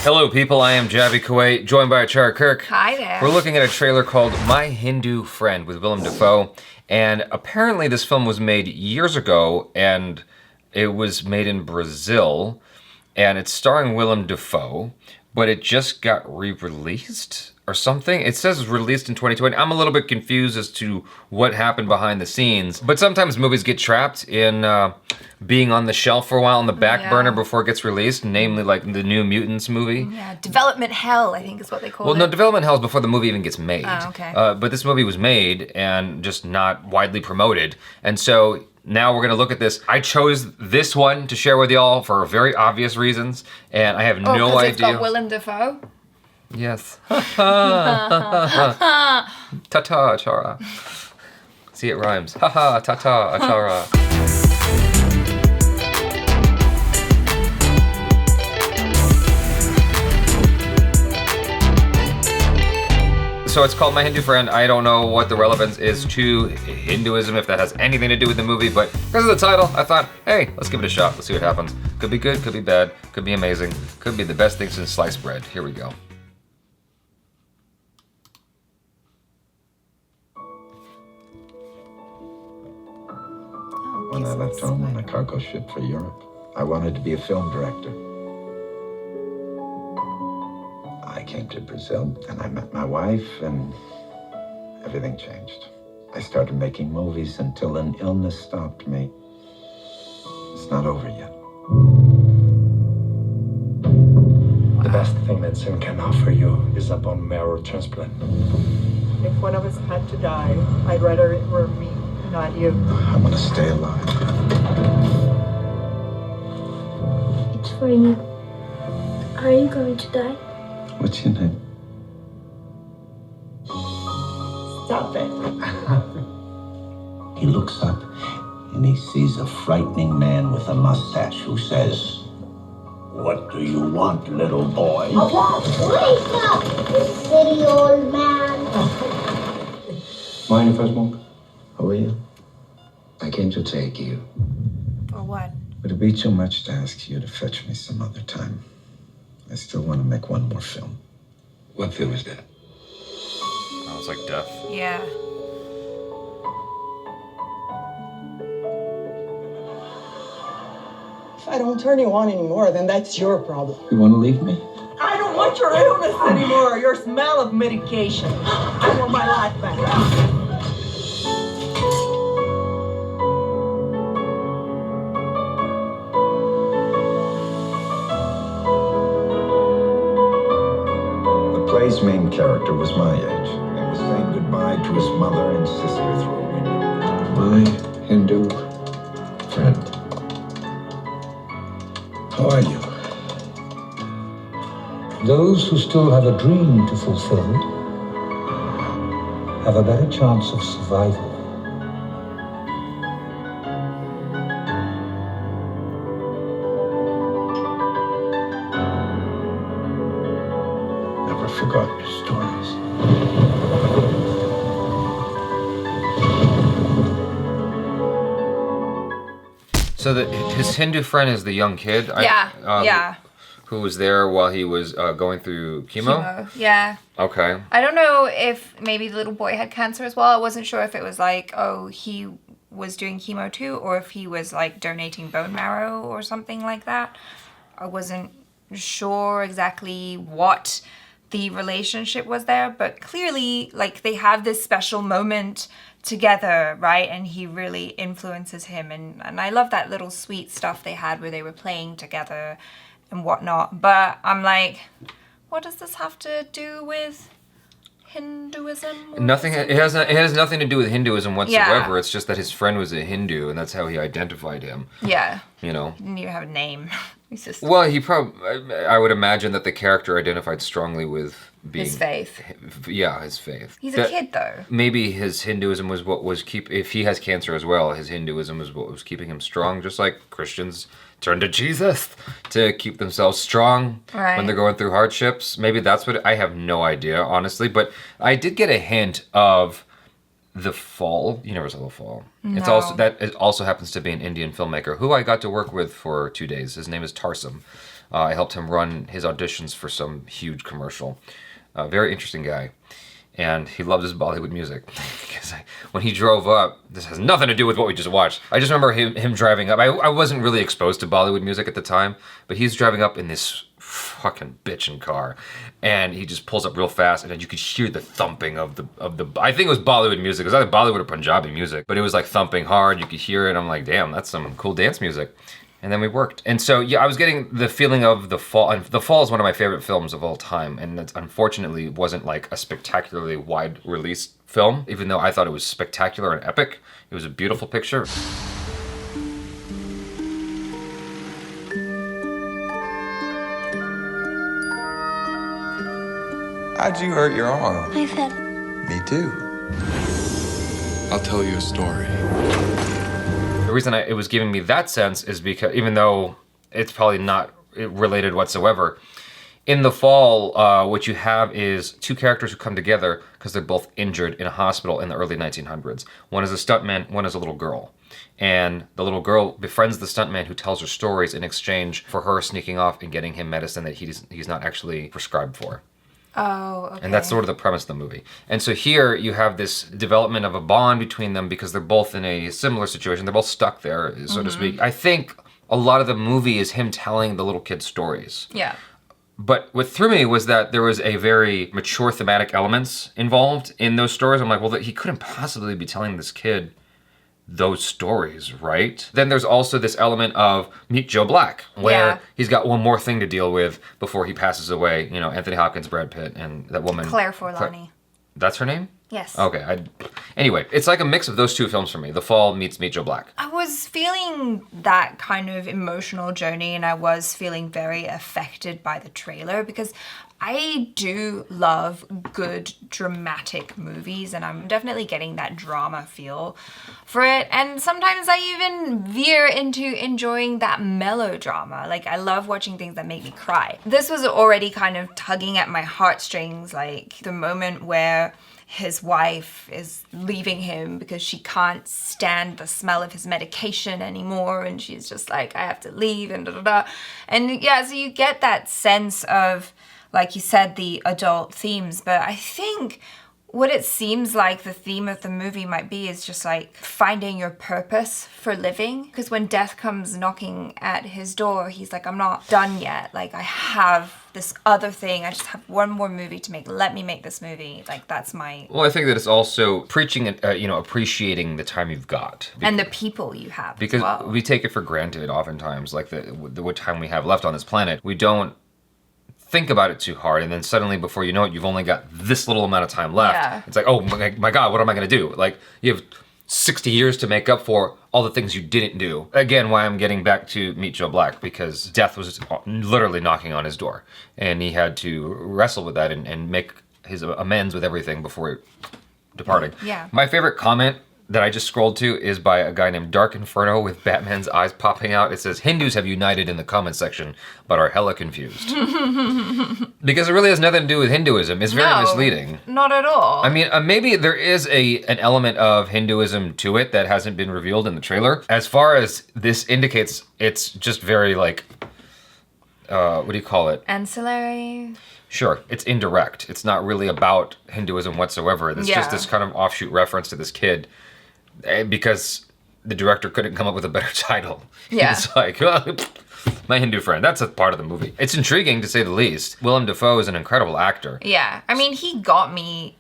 Hello people, I am Jaby Koay, joined by ACHARA KIRK. Hi there. We're looking at a trailer called My Hindu Friend with Willem Dafoe, and apparently this film was made years ago, and it was made in Brazil, and it's starring Willem Dafoe, but it just got re-released or something. It says it was released in 2020. I'm a little bit confused as to what happened behind the scenes, but sometimes movies get trapped in being on the shelf for a while on the back burner before it gets released, namely like the New Mutants movie. Yeah, development hell, I think is what they call it. Well, no, development hell is before the movie even gets made. Oh, okay. But this movie was made and just not widely promoted. And so now we're gonna look at this. I chose this one to share with y'all for very obvious reasons, and I have no idea. It's got Willem Dafoe? Yes. Ta-ta, ACHARA. See, it rhymes. Ha-ha, ta-ta, ACHARA. So it's called My Hindu Friend. I don't know what the relevance is to Hinduism, if that has anything to do with the movie, but because of the title, I thought, hey, let's give it a shot. Let's see what happens. Could be good, could be bad, could be amazing, could be the best thing since sliced bread. Here we go. When I left home on a cargo ship for Europe, I wanted to be a film director. I came to Brazil, and I met my wife, and everything changed. I started making movies until an illness stopped me. It's not over yet. The best thing that Singh can offer you is a bone marrow transplant. If one of us had to die, I'd rather it were me, not you. I want to stay alive. It's for you. Are you going to die? What's your name? Stop it. He looks up and he sees a frightening man with a mustache who says, "What do you want, little boy?" Wake up, you silly old man. Mind if I smoke? Who are you? I came to take you. For what? Would it be too much to ask you to fetch me some other time? I still want to make one more film. What film is that? Oh, it's like death. Yeah. If I don't turn you on anymore, then that's your problem. You want to leave me? I don't want your illness anymore, your smell of medication. I want my life back. The play's main character was my age and was saying goodbye to his mother and sister through a window. My Hindu friend. How are you? Those who still have a dream to fulfill have a better chance of survival. Never forgot your stories. So his Hindu friend is the young kid? Yeah. Who was there while he was going through chemo? Yeah. Okay. I don't know if maybe the little boy had cancer as well. I wasn't sure if it was like, oh, he was doing chemo too, or if he was like donating bone marrow or something like that. I wasn't sure exactly what the relationship was there, but clearly like they have this special moment together, right? And he really influences him, and I love that little sweet stuff they had where they were playing together and whatnot. But I'm like, what does this have to do with Hinduism? Nothing. It has nothing to do with Hinduism whatsoever. Yeah. It's just that his friend was a Hindu, and that's how he identified him. Yeah. You know. He didn't even have a name. He's just Well, he probably. I would imagine that the character identified strongly with being his faith. Yeah, his faith. He's a kid though. Maybe his Hinduism was what was if he has cancer as well, his Hinduism is what was keeping him strong, just like Christians turn to Jesus to keep themselves strong when they're going through hardships. Maybe that's what, I have no idea, honestly, but I did get a hint of The Fall. You never saw The Fall. No. It also happens to be an Indian filmmaker who I got to work with for 2 days. His name is Tarsum. I helped him run his auditions for some huge commercial. Very interesting guy. And he loved his Bollywood music. Because when he drove up, this has nothing to do with what we just watched. I just remember him driving up. I wasn't really exposed to Bollywood music at the time, but he's driving up in this fucking bitchin' car, and he just pulls up real fast, and then you could hear the thumping of the. I think it was Bollywood music. It was either Bollywood or Punjabi music, but it was like thumping hard. You could hear it. I'm like, damn, that's some cool dance music. And then we worked. And so, yeah, I was getting the feeling of The Fall. And The Fall is one of my favorite films of all time. And it unfortunately wasn't like a spectacularly wide release film, even though I thought it was spectacular and epic. It was a beautiful picture. How'd you hurt your arm? My fell. Me too. I'll tell you a story. The reason it was giving me that sense is because, even though it's probably not related whatsoever, in The Fall, what you have is two characters who come together because they're both injured in a hospital in the early 1900s. One is a stuntman, one is a little girl. And the little girl befriends the stuntman who tells her stories in exchange for her sneaking off and getting him medicine that he's not actually prescribed for. Oh, okay. And that's sort of the premise of the movie. And so here you have this development of a bond between them because they're both in a similar situation. They're both stuck there, so to speak. I think a lot of the movie is him telling the little kid stories. Yeah. But what threw me was that there was a very mature thematic elements involved in those stories. I'm like, well, he couldn't possibly be telling this kid those stories, right? Then there's also this element of Meet Joe Black, where he's got one more thing to deal with before he passes away. You know, Anthony Hopkins, Brad Pitt, and that woman. Claire Forlani. That's her name? Yes. Okay. Anyway, it's like a mix of those two films for me. The Fall meets Meet Joe Black. I was feeling that kind of emotional journey, and I was feeling very affected by the trailer because I do love good dramatic movies, and I'm definitely getting that drama feel for it. And sometimes I even veer into enjoying that melodrama. Like, I love watching things that make me cry. This was already kind of tugging at my heartstrings, like the moment where his wife is leaving him because she can't stand the smell of his medication anymore, and she's just like, I have to leave, and da-da-da. And yeah, so you get that sense of, like you said, the adult themes, but I think what it seems like the theme of the movie might be is just like finding your purpose for living. Because when death comes knocking at his door, he's like, I'm not done yet. Like, I have this other thing. I just have one more movie to make. Let me make this movie. Like, that's my... Well, I think that it's also preaching, appreciating the time you've got. And the people you have because as well. We take it for granted oftentimes, like what time we have left on this planet. We don't think about it too hard, and then suddenly before you know it, you've only got this little amount of time left. Yeah. It's like, oh my God, what am I gonna do? Like, you have 60 years to make up for all the things you didn't do. Again, why I'm getting back to Meet Joe Black, because death was literally knocking on his door, and he had to wrestle with that and make his amends with everything before departing. Yeah. My favorite comment that I just scrolled to is by a guy named Dark Inferno with Batman's eyes popping out. It says, Hindus have united in the comment section, but are hella confused. Because it really has nothing to do with Hinduism. It's very misleading. Not at all. I mean, maybe there is an element of Hinduism to it that hasn't been revealed in the trailer. As far as this indicates, it's just very like, what do you call it? Ancillary? Sure, it's indirect. It's not really about Hinduism whatsoever. It's just this kind of offshoot reference to this kid. Because the director couldn't come up with a better title. Yeah. It's like, my Hindu friend. That's a part of the movie. It's intriguing, to say the least. Willem Dafoe is an incredible actor. Yeah. I mean, he got me...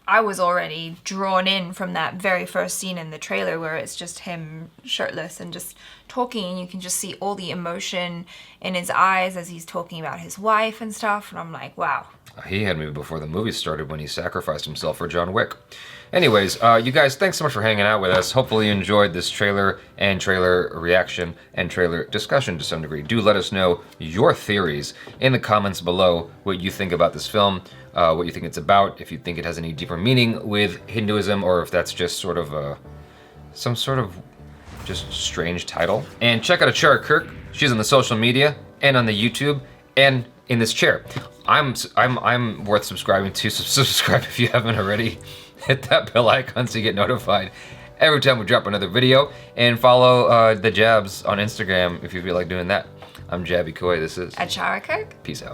I was already drawn in from that very first scene in the trailer where it's just him shirtless and just talking, and you can just see all the emotion in his eyes as he's talking about his wife and stuff. And I'm like, wow. He had me before the movie started when he sacrificed himself for John Wick. Anyways, you guys, thanks so much for hanging out with us. Hopefully you enjoyed this trailer and trailer reaction and trailer discussion to some degree. Do let us know your theories in the comments below, what you think about this film, what you think it's about, if you think it has any deeper meaning with Hinduism, or if that's just sort of some sort of just strange title. And check out ACHARA KIRK. She's on the social media and on the YouTube and in this chair. I'm worth subscribing to. Subscribe if you haven't already. hit that bell icon so you get notified every time we drop another video, and follow the Jabs on Instagram if you feel like doing that. I'm Jaby Koay. This is ACHARA KIRK. Peace out.